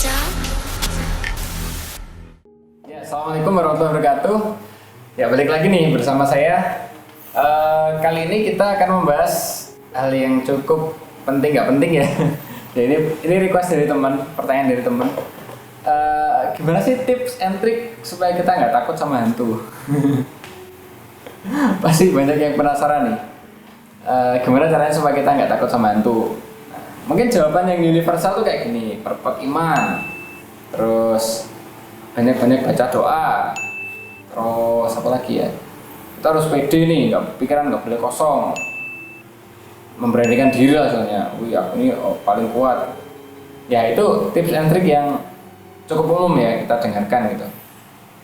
Ya, assalamualaikum warahmatullahi wabarakatuh. Ya, balik lagi nih bersama saya. Kali ini kita akan membahas hal yang cukup penting, nggak penting ya. Ya, ini request dari teman, pertanyaan dari teman. Gimana sih tips and trick supaya kita nggak takut sama hantu? Pasti banyak yang penasaran nih. Gimana caranya supaya kita nggak takut sama hantu? Mungkin jawaban yang universal tuh kayak gini: perkuat iman, terus banyak-banyak baca doa, terus apa lagi ya? Kita harus pede nih, pikiran nggak boleh kosong, memberanikan diri lah soalnya. Wih, aku ini paling kuat. Ya, itu tips and trick yang cukup umum ya kita dengarkan gitu.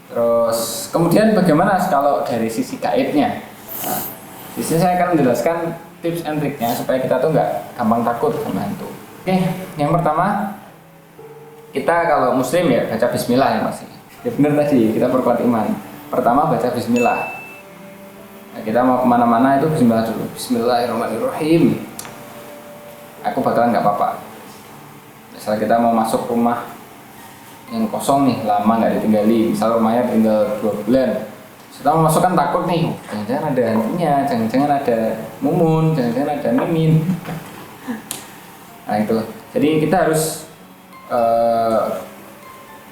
Terus kemudian bagaimana kalau dari sisi gaibnya? Nah, di sini saya akan menjelaskan tips and triknya supaya kita tuh nggak gampang takut sama hantu. Oke, yang pertama, kita kalau muslim ya baca bismillah ya masih. Ya benar tadi, kita perkuat iman. Pertama baca bismillah. Nah, kita mau kemana-mana itu bismillah dulu. Bismillahirrahmanirrahim. Aku bakalan nggak apa-apa. Misal kita mau masuk rumah yang kosong nih, lama nggak ditinggali. Misal rumahnya tinggal 2 bulan. Kita mau masuk kan takut nih. Jangan-jangan ada hantunya, jangan-jangan ada mumun, jangan-jangan ada mimin. Nah itu. Jadi kita harus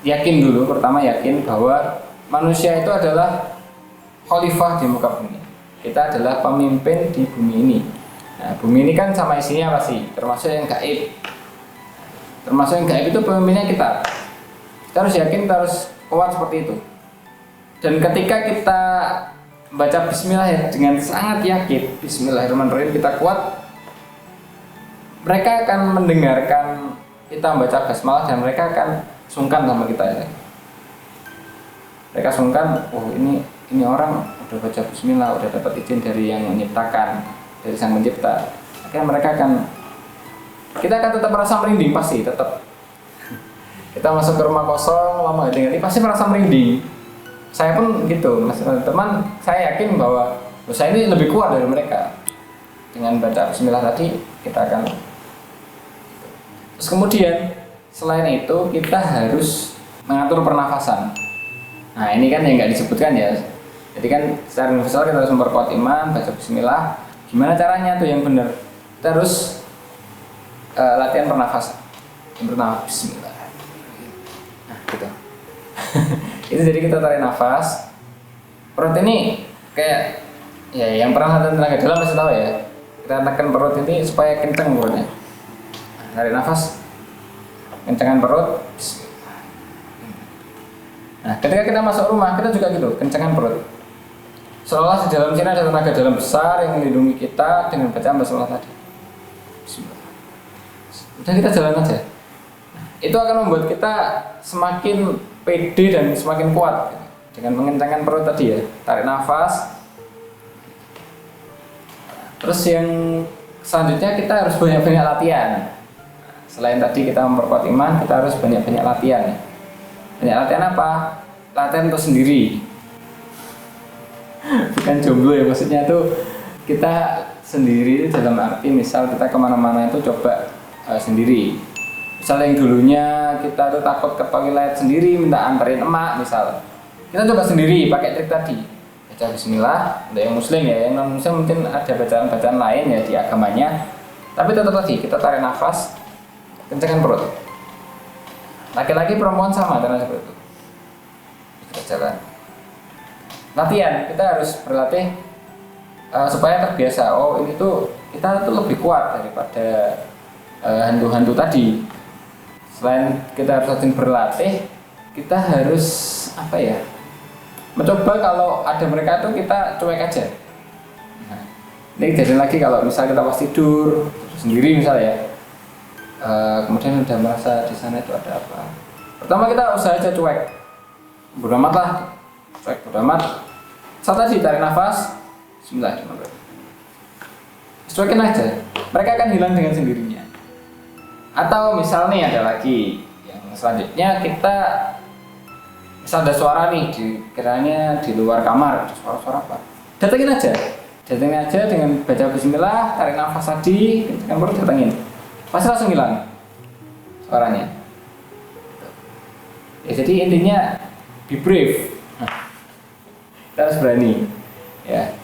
yakin dulu, pertama yakin bahwa manusia itu adalah khalifah di muka bumi. Kita adalah pemimpin di bumi ini. Nah, bumi ini kan sama isinya apa sih? Termasuk yang gaib. Termasuk yang gaib itu pemimpinnya kita. Kita harus yakin, kita harus kuat seperti itu. Dan ketika kita baca bismillah ya, dengan sangat yakin, bismillahirrahmanirrahim, kita kuat, mereka akan mendengarkan kita membaca basmalah dan mereka akan sungkan sama kita ya. Mereka sungkan, oh ini orang udah baca bismillah, udah dapat izin dari yang menciptakan, dari sang pencipta. Akhirnya kita akan tetap merasa merinding pasti, tetap. Kita masuk ke rumah kosong, lama gak tinggal, pasti merasa merinding. Saya pun gitu, mas teman, saya yakin bahwa saya ini lebih kuat dari mereka. Dengan baca bismillah tadi, kita akan. Terus kemudian selain itu kita harus mengatur pernafasan. Nah ini kan yang nggak disebutkan ya. Jadi kan secara universal kita harus memperkuat iman, baca bismillah. Gimana caranya tuh yang benar? Kita harus latihan pernafasan. Yang pertama bismillah. Nah gitu. Itu jadi kita tarik nafas. Perut ini kayak ya yang pernah latihan tenaga dalam pasti tahu ya. Kita tekan perut ini supaya kencang perutnya. Tarik nafas, kencangkan perut. Nah, ketika kita masuk rumah, kita juga gitu, kencangkan perut. Seolah di dalam sini ada tenaga dalam besar yang melindungi kita dengan bacaan basmalah tadi. Bismillah. Udah kita jalan aja. Itu akan membuat kita semakin pede dan semakin kuat dengan mengencangkan perut tadi ya. Tarik nafas. Terus yang selanjutnya kita harus banyak-banyak latihan. Selain tadi kita memperkuat iman, kita harus banyak-banyak latihan. Banyak latihan apa? Latihan untuk sendiri. Bukan jomblo ya, maksudnya tuh kita sendiri dalam arti misal kita kemana-mana itu coba sendiri. Misal yang dulunya kita tuh takut ke toilet sendiri, minta anterin emak misal. Kita coba sendiri pakai trik tadi. Baca bismillah, untuk yang muslim ya, yang non muslim mungkin ada bacaan-bacaan lain ya di agamanya. Tapi tetap tadi kita tarik nafas, kencangkan perut. Laki-laki perempuan sama karena seperti itu. Kita jalan. Latihan, kita harus berlatih supaya terbiasa. Oh ini tuh kita tuh lebih kuat daripada hantu-hantu tadi. Selain kita harus rajin berlatih, kita harus apa ya? Mencoba kalau ada mereka tuh kita cuek aja. Nah, ini kejadian lagi kalau misal kita pas tidur sendiri misal ya. Kemudian udah merasa di sana itu ada apa. Pertama kita usaha aja cuek, bodo amat lah, cuek bodo amat. Saat tadi tarik nafas, bismillahirrahmanirrahim. Cuekin aja, mereka akan hilang dengan sendirinya. Atau misal nih ada lagi yang selanjutnya kita misal ada suara nih kiranya di luar kamar, ada suara-suara apa? Datengin aja dengan baca bismillah, tarik nafas tadi, kencangkan perut, datengin. Pasti langsung hilang suaranya. Ya, jadi intinya be brave. Nah, kita harus berani, ya,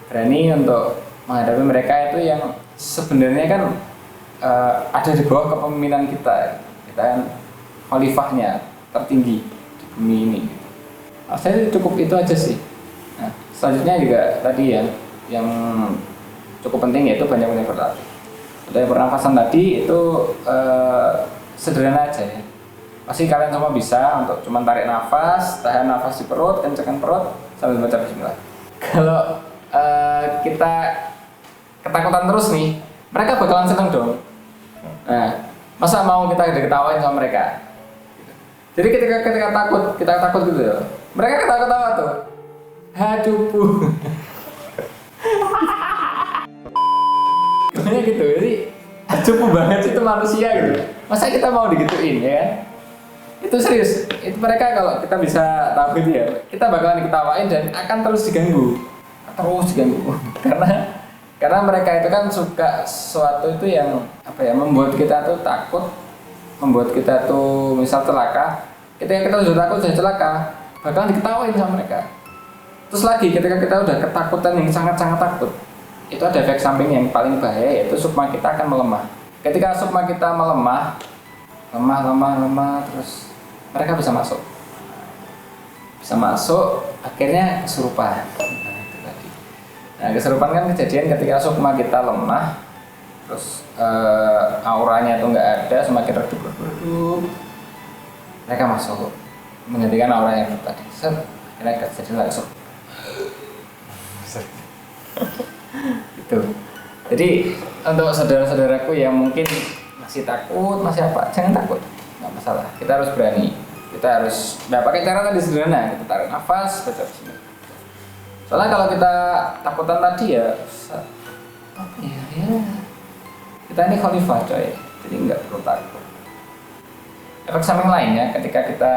berani untuk menghadapi mereka itu yang sebenarnya kan ada di bawah kepemimpinan kita kan khalifahnya tertinggi di bumi ini. Saya cukup itu aja sih. Nah, selanjutnya juga tadi ya, yang cukup penting yaitu banyak-banyak berlatih. Untuk yang pernafasan tadi itu sederhana aja ya. Pasti kalian semua bisa untuk cuman tarik nafas, tahan nafas di perut, kencangkan perut sambil baca bismillah. Kalau kita ketakutan terus nih, mereka bakalan seneng dong. Nah, masa mau kita diketawain sama mereka? Jadi ketika kita takut gitu ya, mereka ketawa-ketawa tuh. Aduh pu. Gimana gitu, jadi cukup banget sih itu manusia gitu. Masa kita mau digituin ya kan? Itu serius, itu mereka kalau kita bisa tahu gitu ya, kita bakalan diketawain dan akan terus diganggu. Karena mereka itu kan suka sesuatu itu yang apa ya, membuat kita tuh takut, membuat kita tuh misal celaka. Ketika kita sudah takut, sudah celaka, bakalan diketawain sama mereka. Terus lagi ketika kita udah ketakutan yang sangat-sangat takut, itu ada efek samping yang paling bahaya, yaitu sukma kita akan melemah. Ketika sukma kita melemah, terus mereka bisa masuk, akhirnya kesurupan. Nah, kesurupan kan kejadian ketika sukma kita lemah, terus auranya itu nggak ada, semakin redup, mereka masuk, menggantikan aura yang tadi. Akhirnya jadi langsung. Itu. Jadi untuk saudara-saudaraku yang mungkin masih takut, masih apa, jangan takut, nggak masalah. Kita harus berani. Kita harus, pakai cara tadi sederhana. Kita tarik nafas, baca bismillah. Soalnya kalau kita takutan tadi ya, kita ini khalifah coy, jadi nggak perlu takut. Efek samping lainnya, ketika kita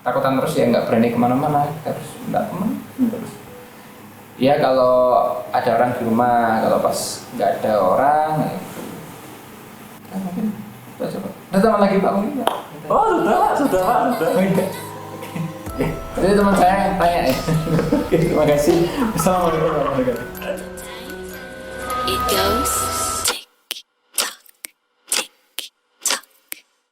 takutan terus ya nggak berani kemana-mana, kita harus minta teman terus. Ya kalau ada orang di rumah, kalau pas nggak ada orang, ya mungkin kita coba. Ada teman lagi Pak mungkin? Oh sudah. Jadi teman saya yang tanya ya. Oke, terima kasih. Assalamualaikum warahmatullahi wabarakatuh.